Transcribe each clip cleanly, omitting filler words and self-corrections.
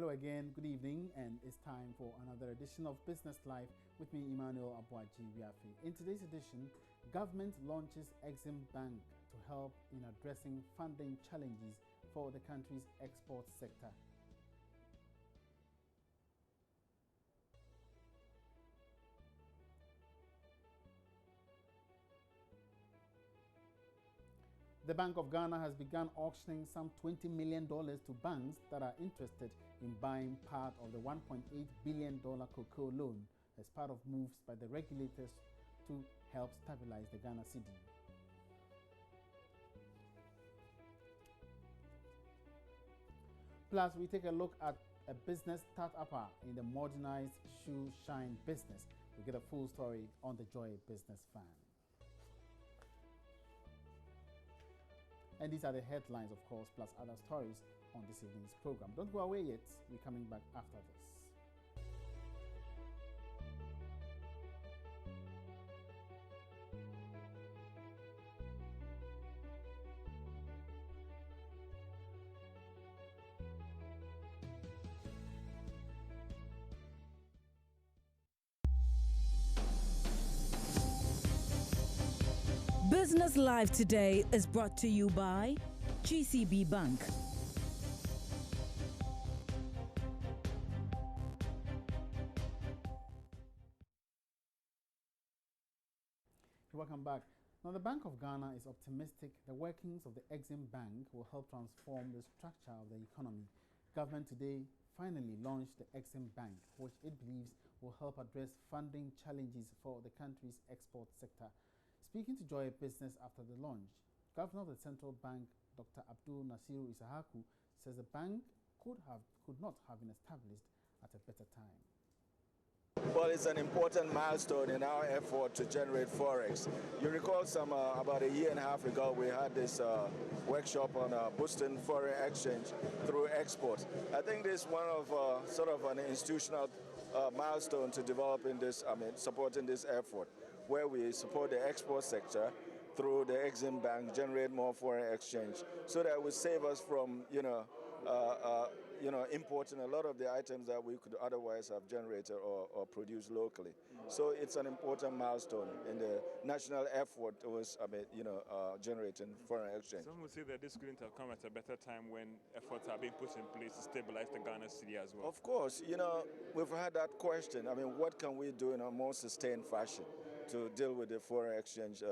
Hello again, good evening, and it's time for another edition of Business Live with me, Emmanuel Abuaji-Wiafe. In today's edition, government launches Exim Bank to help in addressing funding challenges for the country's export sector. The Bank of Ghana has begun auctioning some $20 million to banks that are interested in buying part of the $1.8 billion cocoa loan as part of moves by the regulators to help stabilize the Ghana cedi. Plus, we take a look at a business start-upper in the modernized shoe shine business. We get a full story on the Joy Business Fan. And these are the headlines, of course, plus other stories on this evening's program. Don't go away yet. We're coming back after this. Business Live today is brought to you by GCB Bank. Welcome back. Now, the Bank of Ghana is optimistic the workings of the Exim Bank will help transform the structure of the economy. Government today finally launched the Exim Bank, which it believes will help address funding challenges for the country's export sector. Speaking to Joy Business after the launch, Governor of the Central Bank, Dr. Abdul Nasiru Isahaku, says the bank could not have been established at a better time. Well, it's an important milestone in our effort to generate forex. You recall about a year and a half ago, we had this workshop on boosting foreign exchange through export. I think this is one of sort of an institutional milestone to developing this, supporting this effort, where we support the export sector through the Exim Bank, generate more foreign exchange, so that would save us from, importing a lot of the items that we could otherwise have generated or produced locally. So it's an important milestone in the national effort towards, generating foreign exchange. Some would say that this couldn't have come at a better time when efforts are being put in place to stabilize the Ghana cedi as well. Of course, we've had that question. What can we do in a more sustained fashion to deal with the foreign exchange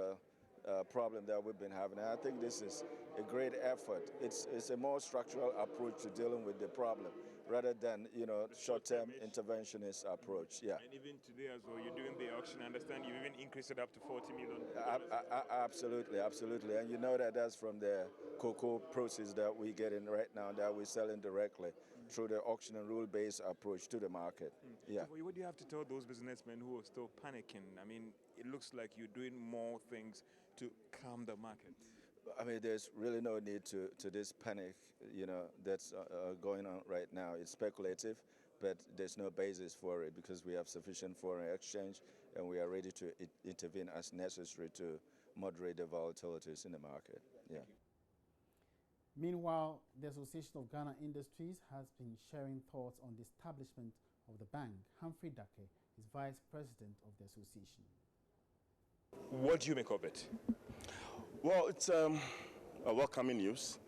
problem that we've been having? And I think this is a great effort. It's a more structural approach to dealing with the problem rather than short-term interventionist approach. Yeah. And even today as well, you're doing the auction. I understand you even increased it up to $40 million. Absolutely. And you know that's from the cocoa proceeds that we get in right now that we're selling directly through the auction and rule-based approach to the market. Yeah. So what do you have to tell those businessmen who are still panicking? It looks like you're doing more things to calm the market. There's really no need to this panic, that's going on right now. It's speculative, but there's no basis for it because we have sufficient foreign exchange and we are ready to intervene as necessary to moderate the volatilities in the market. Yeah. Meanwhile, the Association of Ghana Industries has been sharing thoughts on the establishment of the bank. Humphrey Dake is vice president of the association. What do you make of it? Well, it's a welcoming news,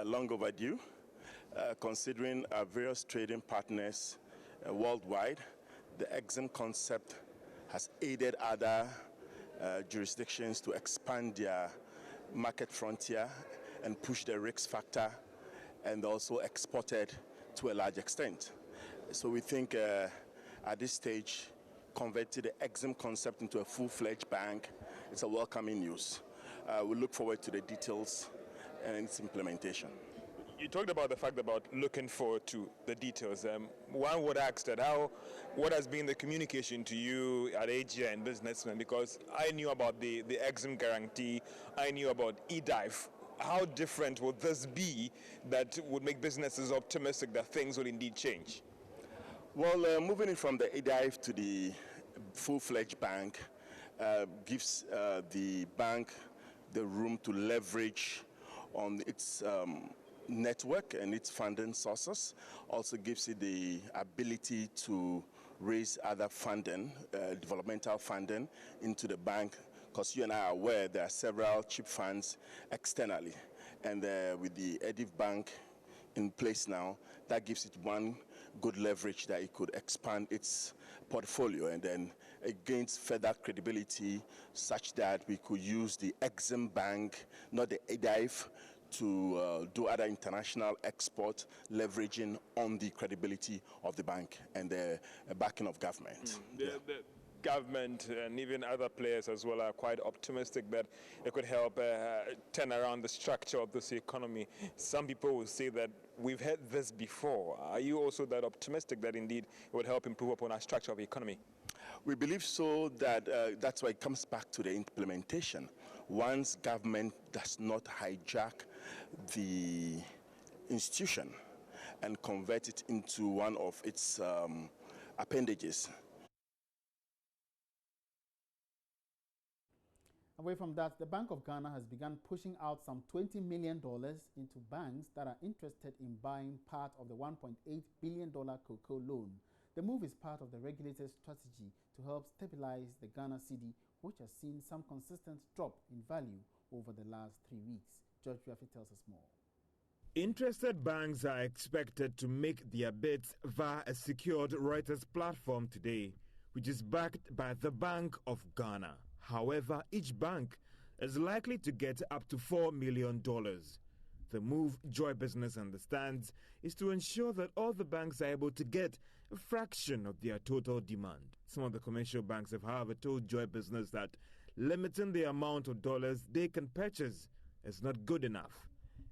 long overdue, considering our various trading partners worldwide. The Exim concept has aided other jurisdictions to expand their market frontier and push the risk factor, and also exported to a large extent. So we think at this stage, converting the Exim concept into a full-fledged bank, it's a welcoming news. We look forward to the details and its implementation. You talked about the fact about looking forward to the details. One would ask that what has been the communication to you at AGI and businessmen? Because I knew about the Exim guarantee, I knew about eDive. How different would this be that would make businesses optimistic that things will indeed change? Well, moving it from the eDive to the full-fledged bank gives the bank the room to leverage on its network and its funding sources, also gives it the ability to raise other funding, developmental funding into the bank, because you and I are aware there are several cheap funds externally. And with the EDIF Bank in place now, that gives it one good leverage that it could expand its portfolio, and then it gains further credibility such that we could use the Exim Bank, not the EDIF, to do other international export, leveraging on the credibility of the bank and the backing of government. The government and even other players as well are quite optimistic that it could help turn around the structure of this economy. Some people will say that we've had this before. Are you also that optimistic that indeed it would help improve upon our structure of the economy? We believe so, that that's why it comes back to the implementation. Once government does not hijack the institution and convert it into one of its appendages. Away from that, the Bank of Ghana has begun pushing out some $20 million into banks that are interested in buying part of the $1.8 billion cocoa loan. The move is part of the regulator's strategy to help stabilize the Ghana cedi, which has seen some consistent drop in value over the last 3 weeks. George Rafi tells us more. Interested banks are expected to make their bids via a secured Reuters platform today, which is backed by the Bank of Ghana. However, each bank is likely to get up to $4 million. The move, Joy Business understands, is to ensure that all the banks are able to get a fraction of their total demand. Some of the commercial banks have, however, told Joy Business that limiting the amount of dollars they can purchase is not good enough.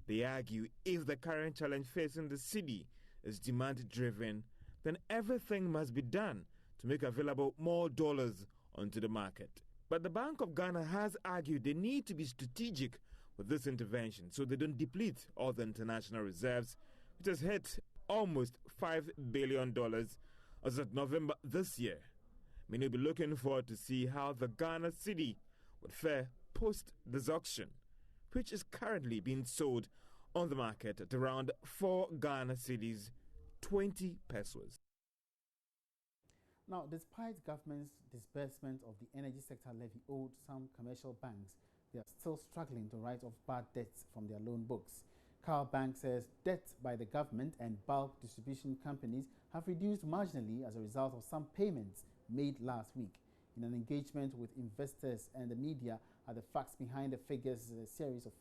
They argue if the current challenge facing the cedi is demand-driven, then everything must be done to make available more dollars onto the market. But the Bank of Ghana has argued they need to be strategic with this intervention so they don't deplete all the international reserves, which has hit almost $5 billion as of November this year. Many will be looking forward to see how the Ghana cedi would fare post this auction, which is currently being sold on the market at around 4 Ghana cedis, 20 pesos. Now, despite government's disbursement of the energy sector levy owed some commercial banks, they are still struggling to write off bad debts from their loan books. Carl Bank says debt by the government and bulk distribution companies have reduced marginally as a result of some payments made last week. In an engagement with investors and the media at the Facts Behind the Figures series of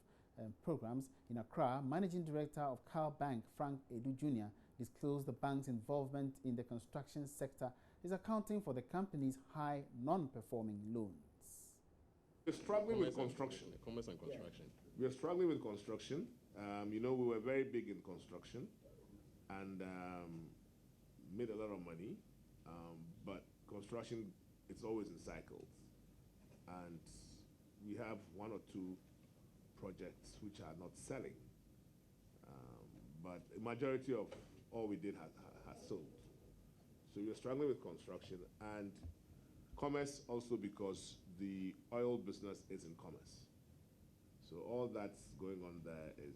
programs in Accra, Managing Director of Carl Bank, Frank Edu Jr., disclosed the bank's involvement in the construction sector is accounting for the company's high non-performing loans. We're struggling with construction. Commerce and construction. Yeah. We're struggling with construction. We were very big in construction and made a lot of money, but construction, it's always in cycles. And we have 1 or 2 projects which are not selling, but a majority of all we did has sold. So we're struggling with construction and commerce also because the oil business is in commerce. So all that's going on there is,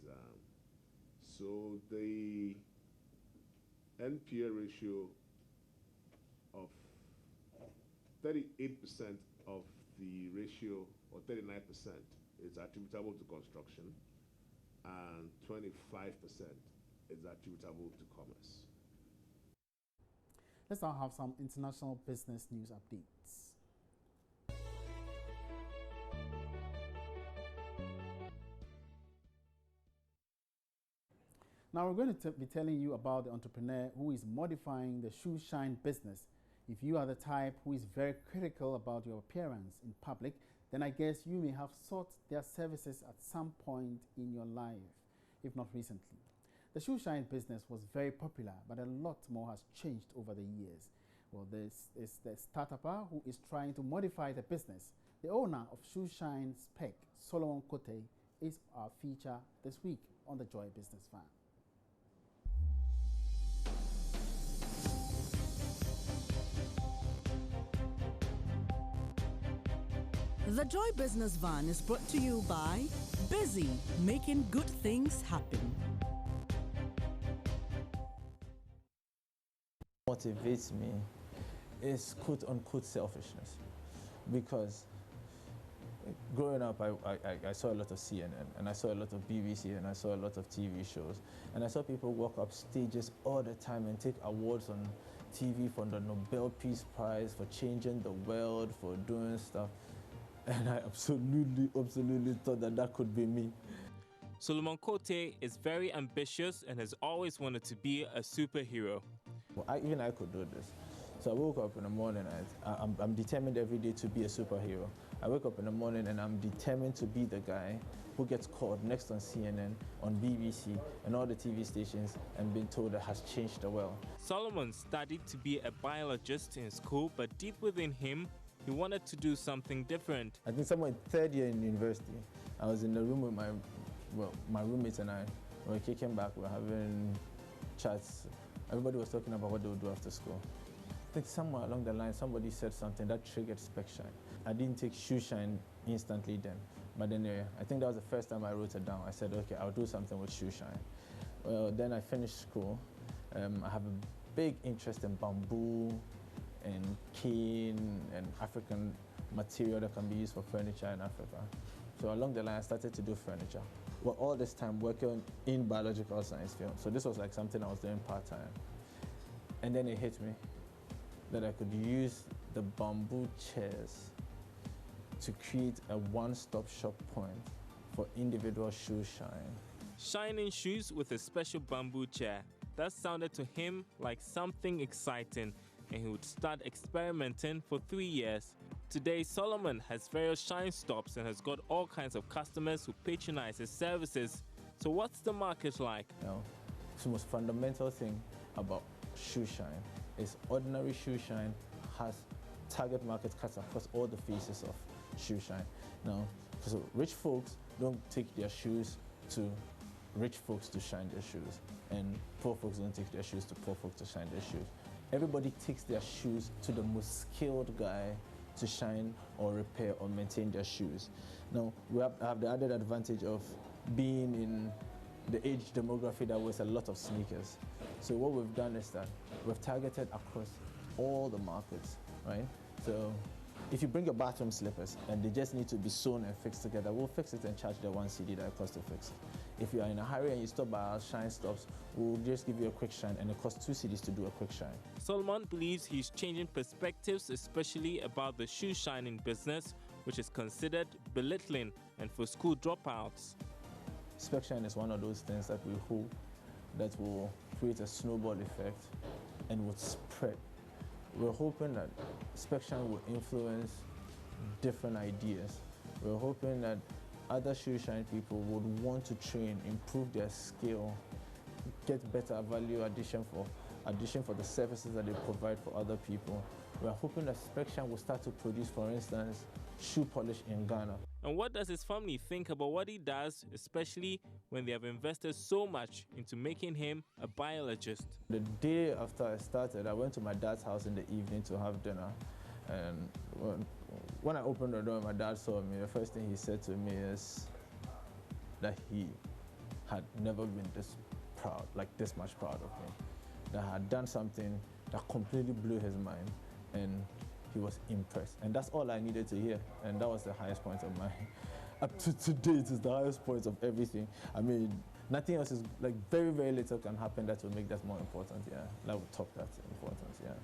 so the NPA ratio of 38% of the ratio, or 39%, is attributable to construction, and 25% is attributable to commerce. Let's now have some international business news updates. Now we're going to be telling you about the entrepreneur who is modifying the shoe shine business. If you are the type who is very critical about your appearance in public, then I guess you may have sought their services at some point in your life, if not recently. The shoe shine business was very popular, but a lot more has changed over the years. Well, this is the startupper who is trying to modify the business. The owner of Shoe Shine Spec, Solomon Kote, is our feature this week on the Joy Business Van. The Joy Business Van is brought to you by Busy, making good things happen. motivates me is quote-unquote selfishness. Because growing up, I saw a lot of CNN, and I saw a lot of BBC, and I saw a lot of TV shows. And I saw people walk up stages all the time and take awards on TV for the Nobel Peace Prize, for changing the world, for doing stuff. And I absolutely thought that could be me. Solomon Kote is very ambitious and has always wanted to be a superhero. Well, even I could do this. So I woke up in the morning and I'm determined every day to be a superhero. I wake up in the morning and I'm determined to be the guy who gets called next on CNN, on BBC, and all the TV stations and been told that has changed the world. Solomon studied to be a biologist in school, but deep within him, he wanted to do something different. I think somewhere in third year in university, I was in the room with my roommates and I. We were kicking back, we were having chats. Everybody was talking about what they would do after school. I think somewhere along the line, somebody said something that triggered Spec Shine. I didn't take Shoe Shine instantly then, but then I think that was the first time I wrote it down. I said, okay, I'll do something with Shoe Shine. Well, then I finished school. I have a big interest in bamboo and cane and African material that can be used for furniture in Africa. So along the line, I started to do furniture. Well, all this time working in biological science field. So this was like something I was doing part-time. And then it hit me that I could use the bamboo chairs to create a one-stop shop point for individual shoe shine. Shining shoes with a special bamboo chair. That sounded to him like something exciting, and he would start experimenting for 3 years. Today, Solomon has various shine stops and has got all kinds of customers who patronize his services. So what's the market like? Now, the most fundamental thing about shoe shine is ordinary shoe shine has target market cuts across all the faces of shoe shine. Now, so rich folks don't take their shoes to rich folks to shine their shoes, and poor folks don't take their shoes to poor folks to shine their shoes. Everybody takes their shoes to the most skilled guy to shine or repair or maintain their shoes. Now, we have the added advantage of being in the age demography that wears a lot of sneakers. So what we've done is that we've targeted across all the markets, right? So if you bring your bathroom slippers and they just need to be sewn and fixed together, we'll fix it and charge the 1 CD that it costs to fix it. If you are in a hurry and you stop by our shine stops, we'll just give you a quick shine and it costs 2 CDs to do a quick shine. Solomon believes he's changing perspectives, especially about the shoe shining business, which is considered belittling and for school dropouts. Spec Shine is one of those things that we hope that will create a snowball effect and would spread. We're hoping that Spec Shine will influence different ideas. We're hoping that other shoe shine people would want to train, improve their skill, get better value addition for the services that they provide for other people. We're hoping that Spec Shine will start to produce, for instance, shoe polish in Ghana. And what does his family think about what he does, especially when they have invested so much into making him a biologist? The day after I started, I went to my dad's house in the evening to have dinner. And when I opened the door and my dad saw me, the first thing he said to me is that he had never been this proud, like this much proud of me. That I had done something that completely blew his mind, and he was impressed. And that's all I needed to hear. And that was the highest point of my, up to date is the highest point of everything. I mean, nothing else is, like very, very little can happen that will make that more important, yeah. That will top that importance, yeah.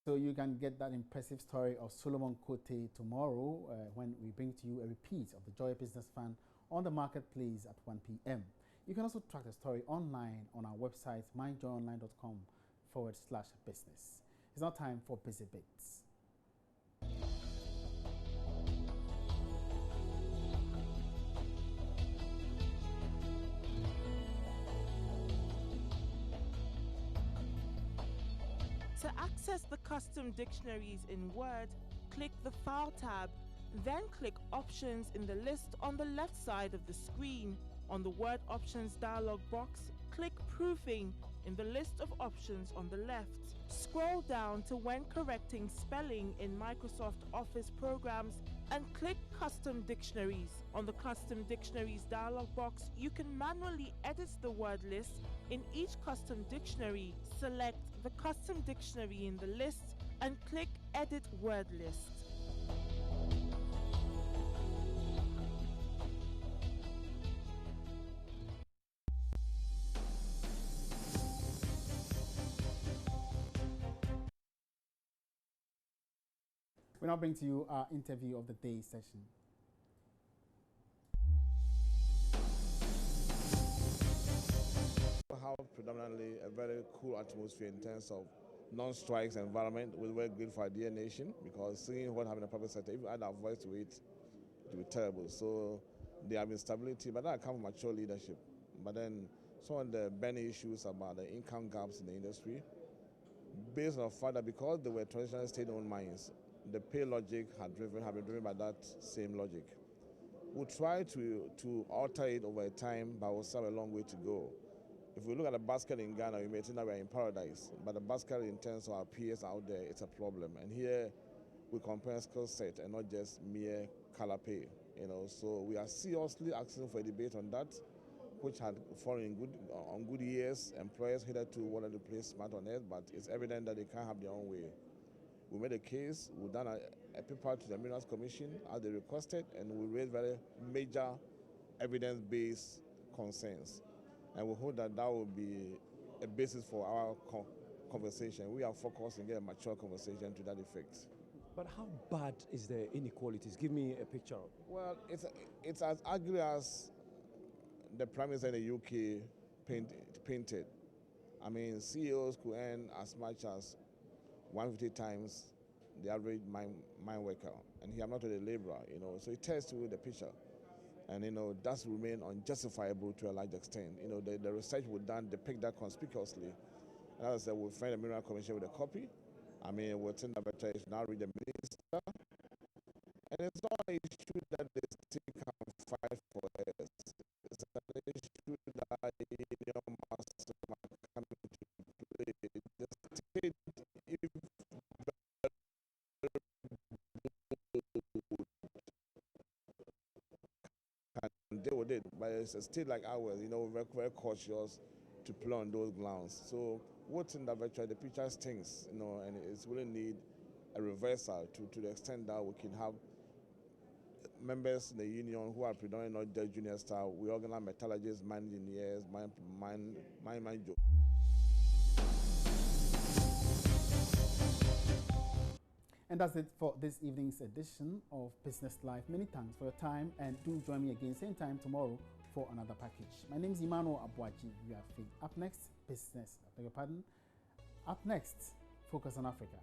So you can get that impressive story of Solomon Kote tomorrow when we bring to you a repeat of the Joy Business Fund on the marketplace at 1 p.m. You can also track the story online on our website, myjoyonline.com/business. It's now time for Busy Bits. To access the custom dictionaries in Word, click the File tab, then click Options in the list on the left side of the screen. On the Word Options dialog box, click Proofing in the list of options on the left. Scroll down to when correcting spelling in Microsoft Office programs and click Custom Dictionaries. On the Custom Dictionaries dialog box, you can manually edit the word list in each custom dictionary. Select the custom dictionary in the list and click Edit Word List. We now bring to you our interview of the day session. We have predominantly a very cool atmosphere in terms of non-strikes environment. We work good for our dear nation because seeing what happened in the public sector, if we add our voice to it, it will be terrible. So there have been stability, but that comes from mature leadership. But then some of the burning issues about the income gaps in the industry, based on the fact that because they were traditional state-owned mines, the pay logic have been driven by that same logic. We'll try to alter it over time, but we'll still have a long way to go. If we look at the basket in Ghana, we may think that we're in paradise, but the basket in terms of our peers out there, it's a problem. And here we compare skill set and not just mere color pay. So we are seriously asking for a debate on that, which had fallen on good years. Employers hitherto wanted to play smart on it, but it's evident that they can't have their own way. We made a case, we've done a paper to the Minerals Commission as they requested, and we raised very major evidence-based concerns. And we hope that that will be a basis for our conversation. We are focused on getting a mature conversation to that effect. But how bad is the inequalities? Give me a picture. Well, it's as ugly as the Prime Minister in the UK painted. I mean, CEOs could earn as much as 150 times the average mine worker, and here I'm not a laborer, so it tells you the picture. And, that's remain unjustifiable to a large extent. The research we've done depict that conspicuously. And as I said, we'll find the Mineral Commission with a copy. I mean, we'll send that better now read the minister. And it's not an issue that the state can fight for us. It's an issue that union must come into play. The state, if can deal with it, but it's a state like ours, we're very cautious to play on those grounds. So what's in the virtual, the picture stinks, and it's really need a reversal to the extent that we can have members in the union who are predominantly not just junior staff. We organize metallurgists, mine engineers, mine jobs. And that's it for this evening's edition of Business Live. Many thanks for your time, and do join me again same time tomorrow for another package. My name is Emmanuel Abuaji. We are free. Up next, business. I beg your pardon. Up next, Focus on Africa.